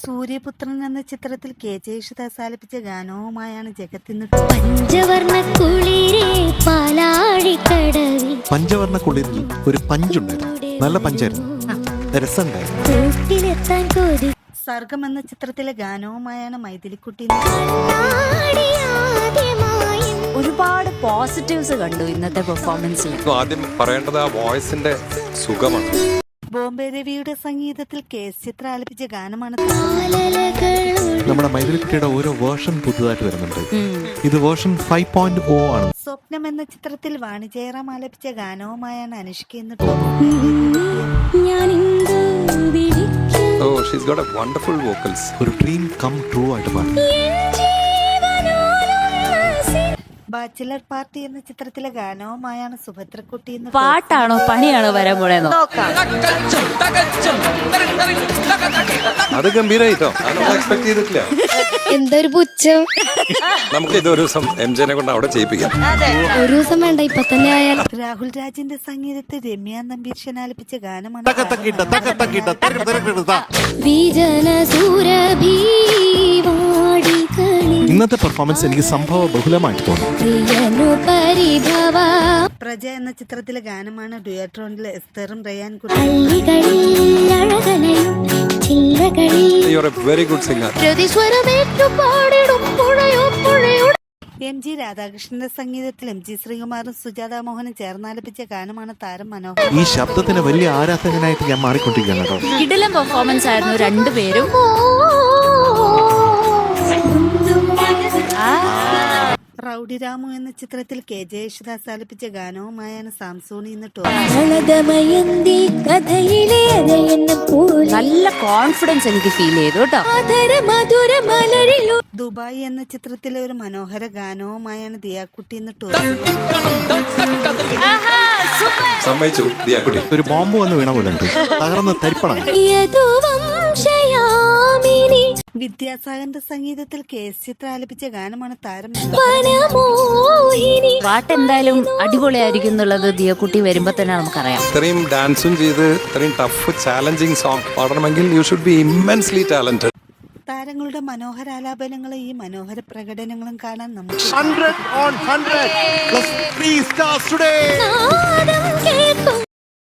സൂര്യപുത്രൻ എന്ന ചിത്രത്തിൽ K J Yesudas ആലപിച്ച ഗാനവുമായാണ് ജഗത്തിന് പഞ്ചവർണ്ണ കുളിരിൽ ഒരു പഞ്ചുണ്ടായിരുന്നു. നല്ല പഞ്ചായിരുന്നു, രസമുണ്ടായിരുന്നു. സർഗം എന്ന ചിത്രത്തിലെ ഗാനവുമായാണ് മൈഥിലിക്കുട്ടി. ഒരുപാട് പോസിറ്റീവ്സ് കണ്ടു ഇന്നത്തെ പെർഫോമൻസിൽ. ആദ്യം പറയേണ്ടത് ആ വോയിസിന്റെ സുഖമാണ്. ബോംബെ രവിയുടെ സംഗീതത്തിൽ കെ എസ് ചിത്ര ആലപിച്ച ഗാനമാണ്. നമ്മുടെ മൈഥിലിക്കുട്ടിയുടെ ഓരോ വേർഷൻ പുതുതായിട്ട് വരുന്നുണ്ട്. ഇത് വേർഷൻ 5.0 ആണ്. സ്വപ്നം എന്ന ചിത്രത്തിൽ വാണി ജയറാം ആലപിച്ച ഗാനവുമായാണ് അനുഷ്ക എന്ന്. Oh, she's got a wonderful vocals. ഒരു ഡ്രീം കം ട്രൂ ആയിട്ട് പാടും. ബാച്ചിലർ പാർട്ടി എന്ന ചിത്രത്തിലെ ഗാനവുമായാണ് സുഭദ്രക്കുട്ടി എന്ന്. പാട്ടാണോ പണിയാണോ വരാൻ പോണേന്നോ? അത് ഗംഭീരായിട്ടോ, എക്സ്പെക്ട് ചെയ്തിട്ടില്ല. എന്തൊരു പുച്ഛം. നമുക്ക് ഇതൊരു ദിവസം എംജെനെ കൊണ്ട് അവിടെ ചെയ്യിപ്പിക്കാം. ഒരു ദിവസം വേണ്ട, ഇപ്പൊ തന്നെ ആയാൽ. രാഹുൽ രാജിന്റെ സംഗീതത്തിൽ രമ്യ നമ്പീശൻ ആലപിച്ച ഗാനമാണ്. ഇന്നത്തെ പെർഫോമൻസ് എനിക്ക് സംഭവ ബഹുലമായിട്ട് തോന്നി. പ്രജ എന്ന ചിത്രത്തിലെ ഗാനമാണ് ഡുയട്രോണിലെ എസ്തറും റയാൻ കുട്ടി. You are a very good singer. M G രാധാകൃഷ്ണന്റെ സംഗീതത്തിൽ എം ജി ശ്രീകുമാറും സുജാത മോഹനും ചേർന്നാലപിച്ച ഗാനമാണ് താരം മനോഹർ. ഈ ശബ്ദത്തിന് വലിയ ആരാധകനായിട്ട് ഞാൻ മാറിക്കൊണ്ടിരിക്കുകയാണ് കേട്ടോ. കിടിലൻ പെർഫോമൻസ് ആയിരുന്നു രണ്ടുപേരും. റൗഡി രാമു എന്ന ചിത്രത്തിൽ കെ ജെ യേശുദാസ് ആലപിച്ച ഗാനവുമായാണ് സാംസോണി എന്ന്. നല്ല കോൺഫിഡൻസ് എനിക്ക് ഫീൽ ചെയ്തു കേട്ടോ. ദുബായ് എന്ന ചിത്രത്തിലെ ഒരു മനോഹര ഗാനവുമായാണ് ദിയാക്കുട്ടി എന്ന്. സമ്മതിച്ചു ദിയാക്കുട്ടി. ഒരു ബോംബ് വന്ന് വീണ പോലെ ഉണ്ട്, തകർന്ന് തരിപ്പണാണ്. വിദ്യാസാഗറിന്റെ സംഗീതത്തിൽ കെ എസ് ചിത്ര ആലപിച്ച ഗാനമാണ് താരം. പാട്ട് എന്തായാലും അടിപൊളിയായിരിക്കും എന്നുള്ളത് ദിയക്കുട്ടി വരുമ്പോ തന്നെ നമുക്കറിയാം. ഇത്രയും ഡാൻസും ചെയ്ത് ഇത്രയും ടഫ് ചാലഞ്ചിങ് സോങ് പാടണമെങ്കിൽ you should be immensely talented. താരങ്ങളുടെ മനോഹര ആലാപനങ്ങളും ഈ മനോഹര പ്രകടനങ്ങളും കാണാൻ നമുക്ക് 100 on 100 plus 3 stars today.